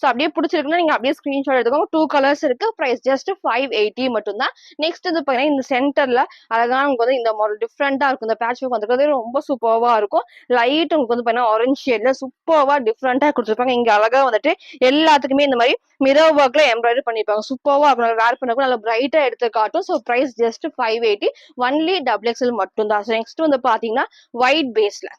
ஸோ அப்படியே பிடிச்சிருக்குன்னா நீங்க அப்படியே ஸ்கிரீன்ஷாட் எடுத்துக்கோங்க. 2 கலர்ஸ் இருக்கு. பிரைஸ் ஜஸ்ட் 580 மட்டும் தான். நெக்ஸ்ட் வந்து பாத்தீங்கன்னா இந்த சென்டர்ல அழகான உங்களுக்கு வந்து இந்த மாடல் டிஃப்ரெண்டா இருக்கும். இந்த பேட்ச் ஒர்க் வந்துருக்கிறது ரொம்ப சூப்பர்வா இருக்கும். லைட் உங்களுக்கு வந்து பாத்தீங்கன்னா ஆரஞ்சு ஷேட்ல சூப்பர்வா டிஃப்ரெண்டா கொடுத்துருப்பாங்க. இங்க அழகா வந்துட்டு எல்லாத்துக்குமே இந்த மாதிரி மிரர் ஒர்க்ல எம்ப்ராய்டரி பண்ணிருப்பாங்க. சூப்பர்வா இருக்கும். வேர் பண்ண நல்லா பிரைட்டா எடுத்து காட்டும். So price just 580 only XXL மட்டும் தான். நெக்ஸ்ட் வந்து பாத்தீங்கன்னா ஒயிட் பேஸ்ல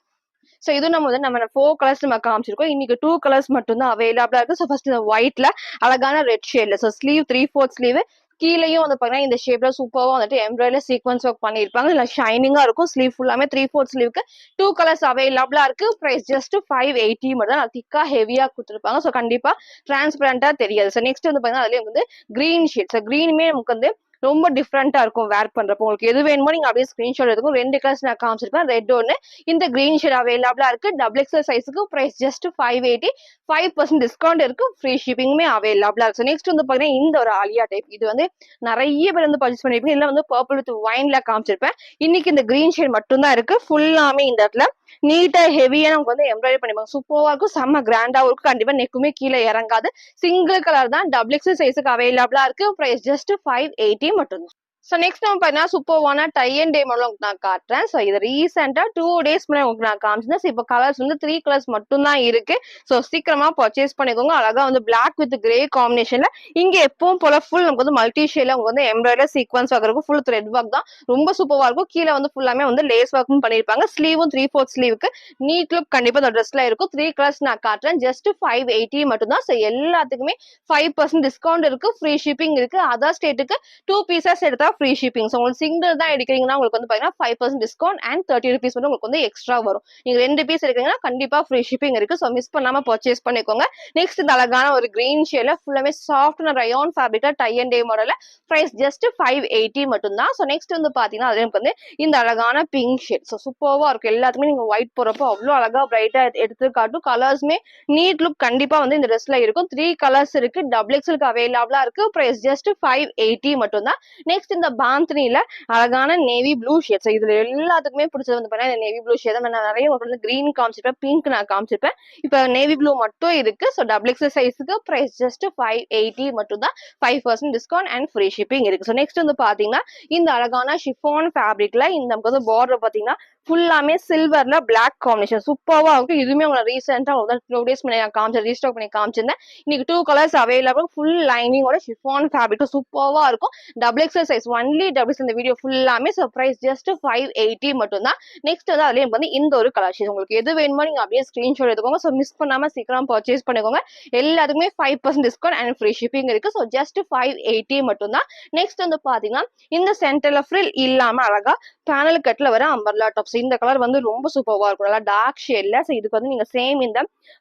சோ இது நம்ம வந்து நம்ம 4 கலர்ஸ் நம்ம காமிச்சிருக்கோம். இன்னைக்கு 2 கலர்ஸ் மட்டும் தான் அவைலபிளா இருக்கு. சோ ஃபர்ஸ்ட் இந்த ஒயிட்ல அழகான ரெட் ஷேட்ல சோ ஸ்லீவ் 3/4 ஸ்லீவ் கீழேயும் வந்து பாத்தீங்கன்னா இந்த ஷேப்ல சூப்பரா வந்துட்டு எம்ப்ராய்டரி சீக்வன்ஸ் ஒர்க் பண்ணிருப்பாங்க. இல்ல ஷைனிங்கா இருக்கும். ஸ்லீவ் ஃபுல்லாமே 3/4 ஸ்லீவ்க்கு 2 கலர்ஸ் அவைலபிளா இருக்கு. பிரைஸ் ஜஸ்ட் 580 மட்டும் தான். திக்கா ஹெவியா கொடுத்துருப்பாங்க. சோ கண்டிப்பா டிரான்ஸ்பரண்டா தெரியாது. சோ நெக்ஸ்ட் வந்து பாத்தீங்கன்னா அதுலயே வந்து கிரீன் ஷேட். சோ கிரீனுமே நமக்கு வந்து ரொம்ப டிஃப்ரெண்டா இருக்கும் வேர் பண்றப்போ. உங்களுக்கு எது வேணுமோ நீங்க அப்படியே ஸ்கிரீன்ஷாட் எடுத்துக்கும். 2 கலர்ஸ் நான் காமிச்சிருப்பேன். ரெட் ஒன்னு, இந்த கிரீன் ஷேட் அவைலபிளா இருக்கு. டபுள் எக்ஸல் சைஸுக்கு பிரைஸ் ஜஸ்ட் 580. 5% டிஸ்கவுண்ட் இருக்கு. ஃப்ரீ ஷிப்பிங்குமே அவைலபிளா இருக்கு. நெக்ஸ்ட் வந்து பாத்தீங்கன்னா இந்த ஒரு ஆலியா டைப். இது வந்து நிறைய பேர் வந்து பர்ச்சேஸ் பண்ணிருப்பீங்க. இதுல வந்து பர்பிள் வித் ஒயின்ல காமிச்சிருப்பேன். இன்னைக்கு இந்த கிரீன் ஷேட் மட்டும் தான் இருக்கு. ஃபுல்லாமே இந்த இடத்துல நீட்டா ஹெவியா நமக்கு வந்து எம்ப்ராய்டரி பண்ணிருப்பாங்க. சூப்பரா இருக்கும். செம்ம கிராண்டாவும் இருக்கும். கண்டிப்பா நெக்குமே கீழே இறங்காது. சிங்கிள் கலர் தான். டபுள் எக்ஸல் சைஸுக்கு அவைலபிளா இருக்கு. பிரைஸ் ஜஸ்ட் 580 மட்டும். சோ நெக்ஸ்ட் நம்ம பாத்தீங்கன்னா சூப்பர்வான டை அண்ட் டே மாடல் உங்களுக்கு நான் காட்டுறேன். சோ இது ரீசெண்டா 2 டேஸ் முன்னாடி உங்களுக்கு நான் காமிச்சிருந்தேன். இப்போ கலர்ஸ் வந்து 3 கலர்ஸ் மட்டும் தான் இருக்கு. சோ சீக்கிரமா பர்ச்சேஸ் பண்ணிக்கோங்க. அழகா வந்து பிளாக் வித் கிரே காம்பினேஷன்ல இங்க எப்பவும் போல ஃபுல் நமக்கு வந்து மல்டி ஷேட்ல உங்களுக்கு வந்து எம்ப்ராய்டரி சீக்வன்ஸ் ஒர்க் இருக்கும். ஃபுல் த்ரெட் ஒர்க் தான். ரொம்ப சூப்பரா இருக்கும். கீழே வந்து ஃபுல்லாமே வந்து லேஸ் ஒர்க்கும் பண்ணிருப்பாங்க. ஸ்லீவும் 3/4 ஸ்லீவுக்கு நீட் லுக் கண்டிப்பா இந்த ட்ரெஸ்ல இருக்கும். 3 கலர்ஸ் நான் காட்டுறேன். ஜஸ்ட் 580 மட்டும் தான். சோ எல்லாத்துக்குமே 5% டிஸ்கவுண்ட் இருக்கு. ஃப்ரீ ஷிப்பிங் இருக்கு. அதர் ஸ்டேட்டுக்கு 2 பீசஸ் எடுத்தா ஃப்ரீ ஷிப்பிங். ஸோ உங்களுக்கு சிங்கிள் தான் எடுக்கிறீங்கன்னா உங்களுக்கு வந்து பாத்தீங்கன்னா 5% டிஸ்கவுண்ட் அண்ட் 30 ருபீஸ் வந்து உங்களுக்கு வந்து எக்ஸ்ட்ரா வரும். நீங்க 2 பீஸ் எடுக்கிறீங்கன்னா கண்டிப்பா ஃப்ரீ ஷிப்பிங் இருக்கு. ஸோ மிஸ் பண்ணாம பர்ச்சேஸ் பண்ணிக்கோங்க. நெக்ஸ்ட் இந்த அழகான ஒரு கிரீன் ஷேட்ல ஃபுல்லாமே சாஃப்ட் ரயான் ஃபேப்ரிக்ல டை அண்ட் டே மாடல்ல பிரைஸ் ஜஸ்ட் 580 மட்டும் தான். ஸோ நெக்ஸ்ட் வந்து பாத்தீங்கன்னா அது வந்து இந்த அழகான பிங்க் ஷேட். ஸோ சூப்பர்வா இருக்கும். எல்லாத்துக்குமே நீங்க ஒயிட் போறப்போ அவ்வளவு அழகா பிரைட்டா எடுத்து காட்டும். கலர்ஸ்மே நீட் லுக் கண்டிப்பா வந்து இந்த ட்ரெஸ்ல இருக்கும். 3 கலர்ஸ் இருக்கு. டபுள் எக்ஸ்எல்க்கு அவைலபிளா இருக்கு. பிரைஸ் ஜஸ்ட் 580 மட்டும் தான். நெக்ஸ்ட் இந்த பாந்தினில அழகான நேவி ப்ளூ ஷேட்ஸ். இதுல எல்லாத்துக்குமே பிடிச்சது வந்து பாத்தீங்கன்னா இந்த நேவி ப்ளூ ஷேட். நான் நிறைய வந்து கிரீன் காமிச்சிருப்பேன், பிங்க் நான் காமிச்சிருப்பேன். இப்ப நேவி ப்ளூ மட்டும் இருக்கு. ஸோ டபுள் எக்ஸல் சைஸுக்கு பிரைஸ் ஜஸ்ட் 580 மட்டும் தான். 5% டிஸ்கவுண்ட் அண்ட் ஃப்ரீ ஷிப்பிங் இருக்கு. ஸோ நெக்ஸ்ட் வந்து பாத்தீங்கன்னா இந்த அழகான ஷிஃபான் ஃபேப்ரிக்ல இந்த நமக்கு வந்து பார்டர் பாத்தீங்கன்னா ஃபுல்லாமே சில்வர்ல பிளாக் காம்பினேஷன் சூப்பர்வா இருக்கும். இதுவுமே உங்களுக்கு ரீசெண்டா 2 டேஸ் முன்னாடி நான் காமிச்சேன், ரீஸ்டாக் பண்ணி காமிச்சிருந்தேன். இன்னைக்கு 2 கலர்ஸ் அவைலபிள். ஃபுல் லைனிங்கோட ஷிஃபான் ஃபேப்ரிக் சூப்பர்வா இருக்கும். Double XL size only doubles இந்த வீடியோ ஃபுல்லாமே. ஸோ பிரைஸ் ஜஸ்ட் 580 மட்டும் தான். நெக்ஸ்ட் வந்து அதுலயும் வந்து இந்த ஒரு கலர் ஷேட் உங்களுக்கு எது வேணுமோ நீங்க அப்படியே ஸ்கிரீன்ஷாட் எடுத்துக்கோங்க. ஸோ மிஸ் பண்ணாம சீக்கிரம் பர்ச்சேஸ் பண்ணிக்கோங்க. எல்லாத்துக்குமே 5% டிஸ்கவுண்ட் அண்ட் ஃப்ரீ ஷிப்பிங் இருக்கு. ஸோ ஜஸ்ட் 580 மட்டும் தான். நெக்ஸ்ட் வந்து பாத்தீங்கன்னா இந்த சென்டர்ல ஃப்ரில் இல்லாம அழகா பேனல் கட்ல வர அம்பர்லா டாப்ஸ். இந்த கலர் வந்து ரொம்ப சூப்பர்வா இருக்கும். நல்லா டார்க் ஷேட்ல. ஸோ இதுக்கு வந்து நீங்க சேம் இந்த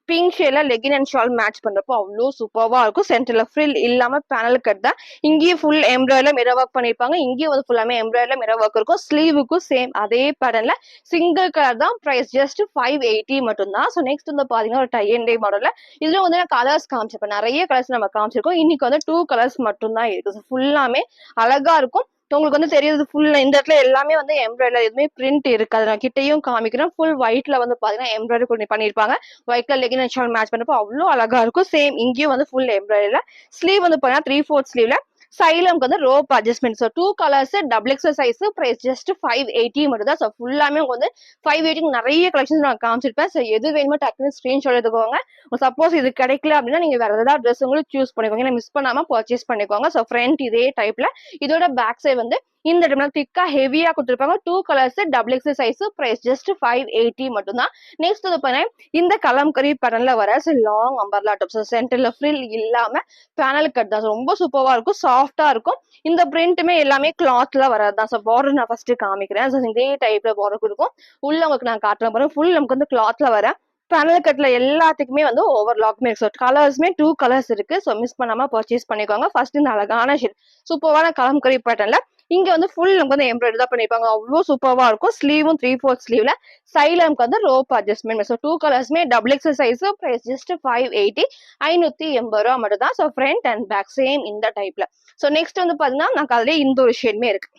பிங்க் ஷேட்ல லெகின் அண்ட் ஷால் மேட்ச் பண்றப்போ அவ்வளோ சூப்பர்வா இருக்கும். சென்டர்ல ஃப்ரில் இல்லாம பேனல் கட் தான். இங்கேயும் ஃபுல் எம்ப்ராய்டர்ல மிரர் ஒர்க் பண்ணிருப்பாங்க. இங்கேயும் வந்து ஃபுல்லாமே எம்ப்ராய்டர்ல மிரர் ஒர்க் இருக்கும். ஸ்லீவுக்கும் சேம் அதே பேட்டர்ன்ல சிங்கிள் கலர் தான். பிரைஸ் ஜஸ்ட் 580 மட்டும் தான். ஸோ நெக்ஸ்ட் வந்து பாத்தீங்கன்னா ஒரு டை அண்ட் டே மாடல்ல இதுல வந்து கலர்ஸ் காமிச்சிருப்பேன். நிறைய கலர்ஸ் நம்ம காமிச்சிருக்கோம். இன்னைக்கு வந்து 2 கலர்ஸ் மட்டும் தான் இருக்கு. ஃபுல்லாமே அழகா இருக்கும். உங்களுக்கு வந்து தெரியுது ஃபுல் இந்த இடத்துல எல்லாமே வந்து எம்ப்ராய்டரி எதுவுமே பிரிண்ட் இருக்காது. நான் கிட்டையும் காமிக்கிறேன். ஃபுல் ஒயிட்ல வந்து பாத்தீங்கன்னா எம்ப்ராய்டரி பண்ணிருப்பாங்க. ஒயிட்ல லெகின் அண்ட் ஷால் மேட்ச் பண்ணப்போ அவ்வளவு அழகா இருக்கும். சேம் இங்கேயும் வந்து ஃபுல் எம்ப்ராய்டரில ஸ்லீவ் வந்து பாத்தீங்கன்னா 3/4 ஸ்லீவ்ல சைலம்க்கு வந்து rope adjustment. So 2 colours double XL size price just 580 மட்டும் தான். ஸோ ஃபுல்லாமே வந்து 580 நிறைய கலெக்ஷன்ஸ் நான் காமிச்சிருப்பேன். ஸோ எது வேணுமோ டக்குனு ஸ்கிரீன்ஷாட் எடுத்துக்கோங்க. சப்போஸ் இது கிடைக்கல அப்படின்னா நீங்க வேற ஏதாவது ட்ரெஸ் உங்களுக்கு சூஸ் பண்ணிக்கோங்க. மிஸ் பண்ணாம பர்ச்சேஸ் பண்ணிக்கோங்க. ஸோ ஃப்ரண்ட் இதே டைப்ல இதோட பேக் சைடு வந்து இந்த டைம்ல திக்கா ஹெவியா கொடுத்துருப்பாங்க. 2 colours double XL size price just 580 மட்டும் தான். நெக்ஸ்ட் வந்து பாத்தீங்கன்னா இந்த கலம்கரி பேட்டர்ன்ல வர லாங் அம்பர்லா டாப்ஸ். சென்டர்ல ஃப்ரில் இல்லாம பேனல் கட் தான். ரொம்ப சூப்பரா இருக்கும். சாஃப்டா இருக்கும். இந்த பிரிண்ட்டுமே எல்லாமே கிளாத்ல வரதுதான். ஸோ பார்டர் நான் ஃபர்ஸ்ட் காமிக்கிறேன். ஸோ இதே டைப்ல பார்டர் இருக்கும். உள்ள உங்களுக்கு நான் காட்டுறேன் பாருங்க. ஃபுல் நமக்கு வந்து கிளாத்ல வர பேனல் கட்ல எல்லாத்துக்குமே வந்து ஓவர்லாக்குமே இருக்கு. கலர்ஸ்மே 2 கலர்ஸ் இருக்கு. ஸோ மிஸ் பண்ணாம பர்ச்சேஸ் பண்ணிக்கோங்க. ஃபர்ஸ்ட் இந்த அழகான ஷேட் சூப்பரான கலம்கரி பேட்டர்ன்ல இங்க வந்து ஃபுல் நமக்கு வந்து எம்ப்ராய்டரி தான் பண்ணிருப்பாங்க. அவ்வளவு சூப்பரா இருக்கும். ஸ்லீவும் 3/4 ஸ்லீவ்ல சைலம்க்கு வந்து ரோப் அட்ஜஸ்ட்மெண்ட். ஸோ 2 கலர்ஸ்மே double XL size price just 580 580 மட்டும் தான். So front and back same இந்த டைப்ல. ஸோ நெக்ஸ்ட் வந்து பாத்தீங்கன்னா நமக்கு அதுலயே இந்த ஒரு ஷேட்மே இருக்கு.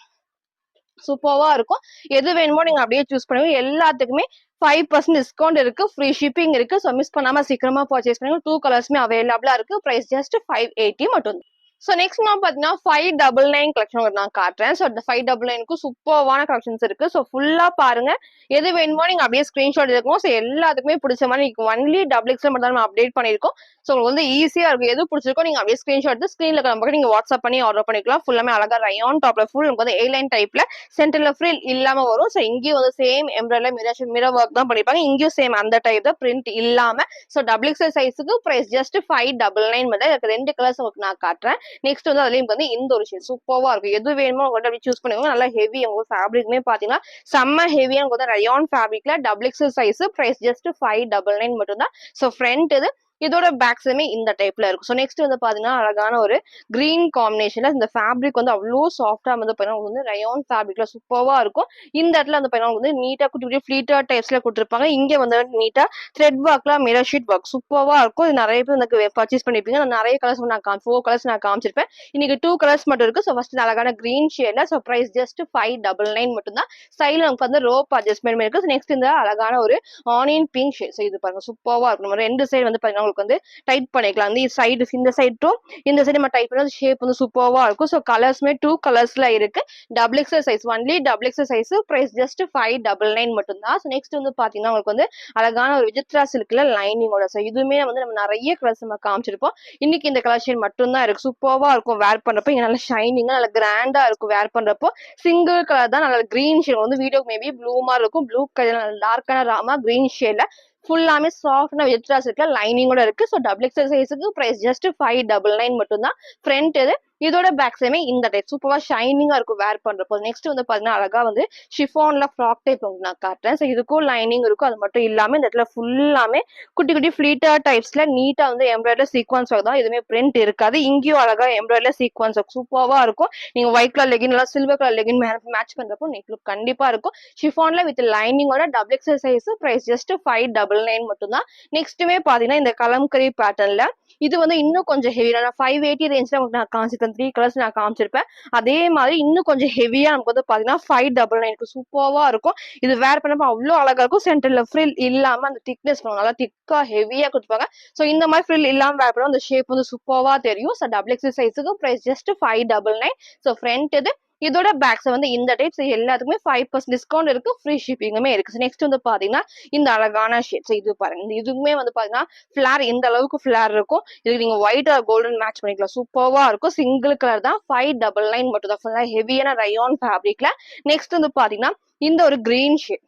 சூப்பர்வா இருக்கும். எது வேணுமோ நீங்க அப்படியே சூஸ் பண்ணுங்க. எல்லாத்துக்குமே 5% டிஸ்கவுண்ட் இருக்கு. ஃப்ரீ ஷிப்பிங் இருக்கு. ஸோ மிஸ் பண்ணாம சீக்கிரமா பர்ச்சேஸ் பண்ணுங்க. 2 கலர்ஸ்மே அவைலபிளா இருக்கு. பிரைஸ் ஜஸ்ட் 580 மட்டும். சோ நெக்ஸ்ட் நான் பாத்தீங்கன்னா 599 கலெக்ஷன் நான் காட்டுறேன். சோ அந்த 599க்கு சூப்பர்வான கலெக்ஷன்ஸ் இருக்கு. சோ ஃபுல்லா பாருங்க. எது வேணுமோ நீங்க அப்படியே ஸ்கிரீன்ஷாட் எடுக்கும். சோ எல்லாத்துக்குமே பிடிச்ச மாதிரி ஒன்லி டபுள் எக்ஸ்எல் மட்டும் தான் நம்ம அப்டேட் பண்ணிருக்கோம். சோ உங்களுக்கு வந்து ஈஸியா இருக்கும். எது பிடிச்சிருக்கோ நீங்க அப்படியே ஸ்கிரீன்ஷாட் எடுத்து ஸ்கிரீன்ல கிளம்ப நீங்க வாட்ஸ்அப் பண்ணி ஆர்டர் பண்ணிக்கலாம். ஃபுல்லாமே அழகா ரயான் டாப்ல ஃபுல் உங்களுக்கு வந்து ஏ லைன் டைப்ல சென்டர்ல ஃப்ரில் இல்லாம வரும். சோ இங்கேயும் வந்து சேம் எம்ப்ராய்டரி மிரர் ஒர்க் தான் பண்ணிருப்பாங்க. இங்கேயும் சேம் அந்த டைப் தான் பிரிண்ட் இல்லாம. சோ டபுள் எக்ஸ்எல் சைஸுக்கு பிரைஸ் ஜஸ்ட் 599 மட்டும். இதுக்கு 2 கலர்ஸ் உங்களுக்கு நான் காட்டுறேன். நெக்ஸ்ட் வந்து அதுலயும் வந்து இந்த ஒரு ஷேட் சூப்பர்வா இருக்கும். எது வேணுமோ உங்கள்ட்ட அப்படி சூஸ் பண்ணிக்கோங்க. நல்லா ஹெவி உங்களுக்கு ஃபேப்ரிக்மே பாத்தீங்கன்னா செம்ம ஹெவியா உங்களுக்கு வந்து ரயான் ஃபேப்ரிக்ல double XL size price just 599 மட்டும் தான். சோ ஃப்ரண்ட் இது இதோட பேக்ஸுமே இந்த டைப்ல இருக்கும். ஸோ நெக்ஸ்ட் வந்து பாத்தீங்கன்னா அழகான ஒரு கிரீன் காம்பினேஷன்ல இந்த ஃபேப்ரிக் வந்து அவ்வளோ சாஃப்டா வந்து பாத்தீங்கன்னா வந்து ரயான் ஃபேப்ரிக்ல சூப்பர்வா இருக்கும். இந்த இடத்துல வந்து பாத்தீங்கன்னா வந்து நீட்டா குட்டி குட்டி ஃபிளீட்டர் டைப்ஸ்ல கொடுத்துருப்பாங்க. இங்க வந்து நீட்டா த்ரெட் ஒர்க்ல மிரர் ஷீட் ஒர்க் சூப்பர்வா இருக்கும். இது நிறைய பேர் எனக்கு பர்ச்சேஸ் பண்ணிருப்பீங்க. நிறைய கலர்ஸ் நான் 4 கலர்ஸ் நான் காமிச்சிருப்பேன். இன்னைக்கு 2 கலர்ஸ் மட்டும் இருக்கு. ஸோ ஃபர்ஸ்ட் அழகான கிரீன் ஷேட்ல ஸோ பிரைஸ் ஜஸ்ட் 599 மட்டும் தான். ஸ்டைல் நமக்கு வந்து ரோப் அட்ஜஸ்ட்மெண்ட் இருக்கு. நெக்ஸ்ட் இந்த அழகான ஒரு ஆனியன் பிங்க் ஷேட். ஸோ இது பாருங்க சூப்பர்வா இருக்கும். நம்ம ரெண்டு சைடு வந்து பாத்தீங்கன்னா உங்களுக்கு வந்து டைட் பண்ணிக்கலாம். இந்த சைடு இந்த சைடும் இந்த சைடு நம்ம டைட் பண்ணா ஷேப் வந்து சூப்பர்வா இருக்கும். ஸோ கலர்ஸ்மே 2 கலர்ஸ்ல இருக்கு. Double XL size only double XL size price just 599 மட்டும் தான். ஸோ நெக்ஸ்ட் வந்து பாத்தீங்கன்னா உங்களுக்கு வந்து அழகான ஒரு விசித்ரா சில்க்ல லைனிங்கோட. ஸோ இதுவுமே வந்து நம்ம நிறைய கலர்ஸ் நம்ம காமிச்சிருப்போம். இன்னைக்கு இந்த கலெக்ஷன் மட்டும் தான் இருக்கு. சூப்பர்வா இருக்கும் வேர் பண்றப்போ. இங்க நல்ல ஷைனிங்கா நல்ல கிராண்டா இருக்கும் வேர் பண்றப்போ. சிங்கிள் கலர் தான் நல்ல கிரீன் ஷேட் வந்து வீடியோ மேபி ப்ளூ மாதிரி இருக்கும். ப்ளூ கலர் நல்ல டார்க்கான ராமா கிரீன் ஷேட்ல ஃபுல்லாமே சாஃப்ட்னா விசித்ரா சில்க்ல லைனிங்கோட இருக்கு. ஸோ டபுள் எக்ஸ்எல் சைஸுக்கு பிரைஸ் ஜஸ்ட் 599 மட்டும் தான். ஃப்ரண்ட் இது இதோட பேக் சைடுமே இந்த டைப் சூப்பரா ஷைனிங்கா இருக்கும் வேர் பண்றப்போ. நெக்ஸ்ட் வந்து பாத்தீங்கன்னா அழகா வந்து ஷிஃபான்ல ஃப்ராக் டைப் உங்களுக்கு நான் காட்டுறேன். ஸோ இதுக்கும் லைனிங் இருக்கும். அது மட்டும் இல்லாம இந்த இடத்துல ஃபுல்லாமே குட்டி குட்டி ஃபிளீட்டர் டைப்ஸ்ல நீட்டா வந்து எம்ப்ராய்டரி சீக்வன்ஸ் தான். எதுவுமே பிரிண்ட் இருக்காது. இங்கேயும் அழகா எம்ப்ராய்டரி சீக்வன்ஸ் சூப்பர்வா இருக்கும். நீங்க ஒயிட் கலர் லெகின் எல்லாம் சில்வர் கலர் லெகின் மேட்ச் பண்றப்போ நெக் லுக் கண்டிப்பா இருக்கும். ஷிஃபான்ல வித் லைனிங்கோட double XL size price just 599 மட்டும் தான். நெக்ஸ்ட்டுமே பாத்தீங்கன்னா இந்த கலம்கரி பேட்டர்ன்ல இது வந்து இன்னும் கொஞ்சம் ஹெவி. நான் 580 ரேஞ்ச்ல உங்களுக்கு நான் காமிச்சிருப்பேன். 3 கலர்ஸ் நான் காமிச்சிருப்பேன். அதே மாதிரி இன்னும் கொஞ்சம் ஹெவியா நமக்கு வந்து பாத்தீங்கன்னா 599 சூப்பர்வா இருக்கும். இது வேர் பண்ணப்ப அவ்வளோ அழகா இருக்கும். சென்டர்ல ஃப்ரில் இல்லாம அந்த திக்னஸ் நல்லா திக்கா ஹெவியா கொடுப்பாங்க. ஸோ இந்த மாதிரி ஃப்ரில் இல்லாம வேர் பண்ணா அந்த ஷேப் வந்து சூப்பர்வா தெரியும். ஸோ டபுள் எக்ஸ்எல் சைஸுக்கு பிரைஸ் ஜஸ்ட் 599. ஸோ ஃப்ரண்ட் இது இதோட பேக்ஸ் வந்து இந்த டைப்ஸ் எல்லாத்துக்குமே 5% டிஸ்கவுண்ட் இருக்கு. ஃப்ரீ ஷிப்பிங்குமே இருக்கு. நெக்ஸ்ட் வந்து பாத்தீங்கன்னா இந்த அழகான ஷேட்ஸ் இது பாருங்க. இந்த இதுவுமே வந்து பாத்தீங்கன்னா ஃபிளார் இந்த அளவுக்கு ஃபிளார் இருக்கும். இதுக்கு நீங்க ஒயிட் ஆர் கோல்டன் மேட்ச் பண்ணிக்கலாம். சூப்பர்வா இருக்கும். சிங்கிள் கலர் தான் 599 மட்டும் தான். ஃபுல்லா ஹெவியான ரயான் ஃபேப்ரிக்ல. நெக்ஸ்ட் வந்து பாத்தீங்கன்னா இந்த ஒரு கிரீன் ஷேட்.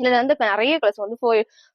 இதுல வந்து நிறைய கலர்ஸ் வந்து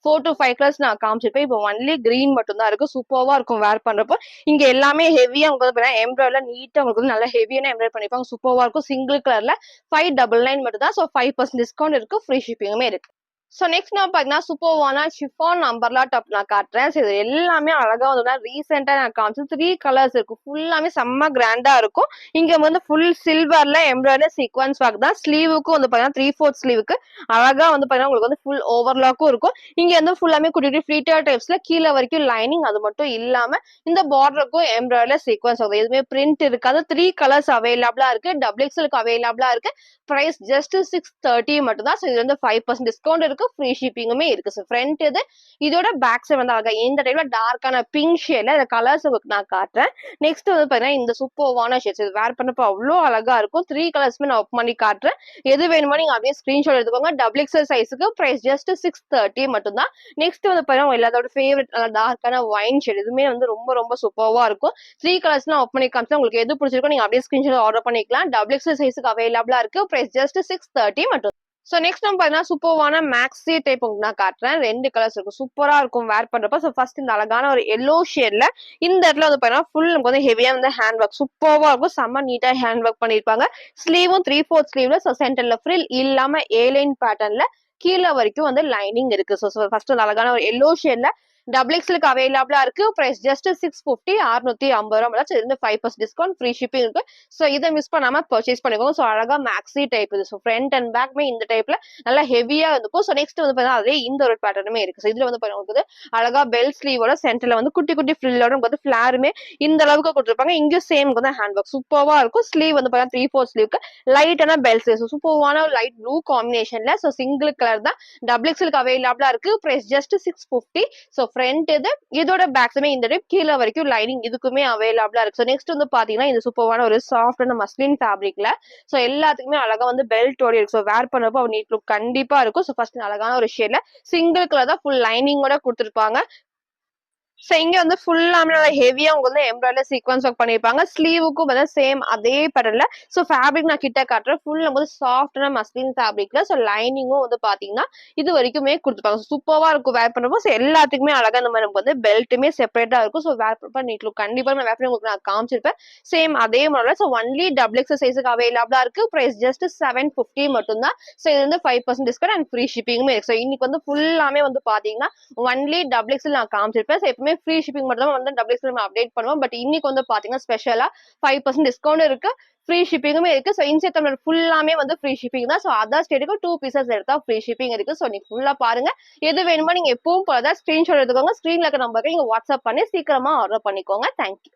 4 to 5 கலர்ஸ் நான் காமிச்சிருப்பேன். இப்போ ஒன்லி கிரீன் மட்டும் தான் இருக்கு. சூப்பர்வா இருக்கும் வேர் பண்றப்போ. இங்க எல்லாமே ஹெவியா உங்களுக்கு வந்து எம்ப்ராய்டரி நீட்டா உங்களுக்கு வந்து நல்லா ஹெவியான எம்ப்ராய்டரி பண்ணிருப்பாங்க. சூப்பர்வா இருக்கும். சிங்கிள் கலர்ல 599 மட்டும் தான். ஸோ 5% டிஸ்கவுண்ட் இருக்கு. ஃப்ரீ ஷிப்பிங்குமே இருக்கு. ஸோ நெக்ஸ்ட் நான் பாத்தீங்கன்னா சூப்பர்வான ஷிஃபான் அம்பர்லா டாப் நான் காட்டுறேன். ஸோ இது எல்லாமே அழகா வந்து ரீசெண்டா நான் காமிச்சு 3 கலர்ஸ் இருக்கும். ஃபுல்லாமே செம்ம கிராண்டா இருக்கும். இங்க வந்து ஃபுல் சில்வர்ல எம்ப்ராய்டரி சீக்வன்ஸ் ஒர்க் தான். ஸ்லீவுக்கும் வந்து பாத்தீங்கன்னா 3/4 ஸ்லீவுக்கு அழகா வந்து பாத்தீங்கன்னா உங்களுக்கு வந்து ஃபுல் ஓவர்லாக்கும் இருக்கும். இங்க வந்து ஃபுல்லாமே குட்டி குட்டி ஃபிளீட்டர் டைப்ஸ்ல கீழே வரைக்கும் லைனிங். அது மட்டும் இல்லாம இந்த பார்டருக்கும் எம்ப்ராய்டரி சீக்வன்ஸ் ஆகும். எதுவுமே பிரிண்ட் இருக்காது. 3 கலர்ஸ் அவைலபிளா இருக்கு. டபுள் எக்ஸ்எலுக்கு அவைலபிளா இருக்கு. பிரைஸ் ஜஸ்ட் 630 மட்டும் தான். ஸோ இது வந்து 5% டிஸ்கவுண்ட் இருக்கு. ஃப்ரீ ஷிப்பிங்குமே இருக்கு. ஸோ ஃப்ரண்ட் இது இதோட பேக் சைடு வந்து அழகா இந்த டைப்ல டார்க்கான பிங்க் ஷேட்ல இந்த கலர்ஸ் உங்களுக்கு நான் காட்டுறேன். நெக்ஸ்ட் வந்து பாத்தீங்கன்னா இந்த சூப்பர்வான ஷேட்ஸ் இது வேர் பண்ணப்போ அவ்வளோ அழகா இருக்கும். 3 கலர்ஸ்மே நான் ஓப்பன் பண்ணி காட்டுறேன். எது வேணுமோ நீங்க அப்படியே ஸ்கிரீன்ஷாட் எடுத்துக்கோங்க. டபுள் எக்ஸ்எல் சைஸுக்கு பிரைஸ் ஜஸ்ட் 630 மட்டும் தான். நெக்ஸ்ட் வந்து பாத்தீங்கன்னா எல்லாத்தோட ஃபேவரட் டார்க்கான ஒயின் ஷேட் இதுவுமே வந்து ரொம்ப ரொம்ப சூப்பர்வா இருக்கும். 3 கலர்ஸ்லாம் ஓப்பன் பண்ணி காமிச்சா உங்களுக்கு எது பிடிச்சிருக்கோ நீங்க அப்படியே ஸ்கிரீன்ஷாட் ஆர்டர் பண்ணிக்கலாம். டபுள் எக்ஸ்எல் சைஸுக்கு அவைலபிளா இருக்கு. பிரைஸ் ஜஸ்ட் 630 மட்டும். சோ நெக்ஸ்ட் நம்ம பாத்தீங்கன்னா சூப்பர்வான மேக்ஸி டைப் உங்களுக்கு நான் காட்டுறேன். 2 கலர்ஸ் இருக்கும். சூப்பரா இருக்கும் வேர் பண்றப்ப. சோ ஃபர்ஸ்ட் இந்த அழகான ஒரு எல்லோ ஷேட்ல இந்த இடத்துல வந்து பாத்தீங்கன்னா ஃபுல் நமக்கு வந்து ஹெவியா வந்து ஹேண்ட் ஒர்க் சூப்பர்வா இருக்கும். செம்ம நீட்டா ஹேண்ட் ஒர்க் பண்ணிருப்பாங்க. ஸ்லீவும் 3/4 ஸ்லீவ்ல. சோ சென்டர்ல ஃப்ரில் இல்லாம ஏ லைன் பேட்டர்ன்ல கீழே வரைக்கும் வந்து லைனிங் இருக்கு. சோ ஃபர்ஸ்ட் அந்த அழகான ஒரு எல்லோ ஷேட்ல டபுள் எக்ஸ்எலுக்கு அவைலபிளா இருக்கு. பிரைஸ் ஜஸ்ட் 650 650 ரூபாய். இது 5% டிஸ்கவுண்ட் ஃப்ரீ ஷிப்பிங் இருக்கு. சோ இதை மிஸ் பண்ணாம பர்ச்சேஸ் பண்ணிக்கோங்க. சோ அழகா மேக்ஸி டைப் இது. சோ ஃப்ரண்ட் அண்ட் பேக்மே இந்த டைப்ல நல்லா ஹெவியா இருக்கும். சோ நெக்ஸ்ட் வந்து பாத்தீங்கன்னா அதே இந்த ஒரு பேட்டர்னுமே இருக்கு. சோ இதுல வந்து பாத்தீங்கன்னா அழகா பெல் ஸ்லீவோட சென்டர்ல வந்து குட்டி குட்டி ஃப்ரில்லோட வந்து ஃபிளாருமே இந்த அளவுக்கு கொடுத்துருப்பாங்க. இங்கேயும் சேம் வந்து ஹேண்ட் ஒர்க் சூப்பர்வா இருக்கும். ஸ்லீவ் வந்து பாத்தீங்கன்னா 3/4 ஸ்லீவ்க்கு லைட்டான பெல் ஸ்லீவ் சூப்பர்வான லைட் ப்ளூ காம்பினேஷன்ல. சோ சிங்கிள் கலர் தான். டபுள் எக்ஸ்எலுக்கு அவைலபிளா இருக்கு. Price just 650. சோ ஃப்ரண்ட் இதோட பேக்ஸுமே இந்த டைப் கீழே வரைக்கும் லைனிங் இதுக்குமே அவைலபிளா இருக்கு. ஸோ நெக்ஸ்ட் வந்து பாத்தீங்கன்னா இந்த சூப்பரான ஒரு சாஃப்டான மஸ்லின் ஃபேப்ரிக்ல ஸோ எல்லாத்துக்குமே அழகா வந்து பெல்ட்டோட இருக்கு. ஸோ வேர் பண்ணப்போ நீட் லுக் கண்டிப்பா இருக்கும். ஸோ ஃபர்ஸ்ட் அழகான ஒரு ஷேட்ல சிங்கிள் கலர் தான் ஃபுல் லைனிங்கோட கொடுத்துருப்பாங்க. ஸோ இங்க வந்து ஃபுல்லாமே நல்லா ஹெவியா உங்களுக்கு வந்து எம்ப்ராய்டரி சீக்வன்ஸ் ஒர்க் பண்ணிருப்பாங்க. ஸ்லீவுக்கும் வந்து சேம் அதே பேட்டர்ன்ல. ஸோ ஃபேப்ரிக் நான் கிட்ட காட்டுறேன். ஃபுல்லா வந்து சாஃப்டான மஸ்லின் ஃபேப்ரிக்ல. ஸோ லைனிங்கும் வந்து பாத்தீங்கன்னா இது வரைக்குமே கொடுத்துருப்பாங்க. சூப்பரா இருக்கும் வேர் பண்ணுறப்போ. ஸோ எல்லாத்துக்குமே அழகா இந்த மாதிரி நமக்கு வந்து பெல்ட்டுமே செப்பரேட்டா இருக்கும். ஸோ வேர் பண்ணுறப்ப நீட் லுக் கண்டிப்பா நான் வேர் பண்ணி உங்களுக்கு நான் காமிச்சிருப்பேன். சேம் அதே model. So only double X சைஸுக்கு அவைலபிளா இருக்கு. பிரைஸ் ஜஸ்ட் 750 மட்டும் தான். ஸோ இது வந்து 5% டிஸ்கவுண்ட் அண்ட் ஃப்ரீ ஷிப்பிங்குமே இருக்கு. ஸோ இன்னைக்கு வந்து ஃபுல்லாமே வந்து பாத்தீங்கன்னா ஒன்லி டபுள் எக்ஸ்எல் நான் காமிச்சிருப்பேன். ஸோ எப்பவுமே ஃப்ரீ ஷிப்பிங் மட்டும் தான் வந்து டபுள் எக்ஸ்எல் நம்ம அப்டேட் பண்ணுவோம். பட் இன்னைக்கு வந்து பாத்தீங்கன்னா ஸ்பெஷலா 5% டிஸ்கவுண்ட் இருக்கு. ஃப்ரீ ஷிப்பிங்குமே இருக்கு. ஸோ இன்செட் தமிழ் ஃபுல்லாமே வந்து ஃப்ரீ ஷிப்பிங் தான். ஸோ அதர் ஸ்டேட்டுக்கு 2 பீசஸ் எடுத்தா ஃப்ரீ ஷிப்பிங் இருக்கு. ஸோ நீங்க ஃபுல்லா பாருங்க. எது வேணுமோ நீங்க எப்பவும் போலதான் ஸ்கிரீன்ஷாட் எடுத்துக்கோங்க. ஸ்கிரீன்ல இருக்க நம்பருக்கு நீங்க வாட்ஸ்அப் பண்ணி சீக்கிரமா ஆர்டர் பண்ணிக்கோங்க. தேங்க்யூ.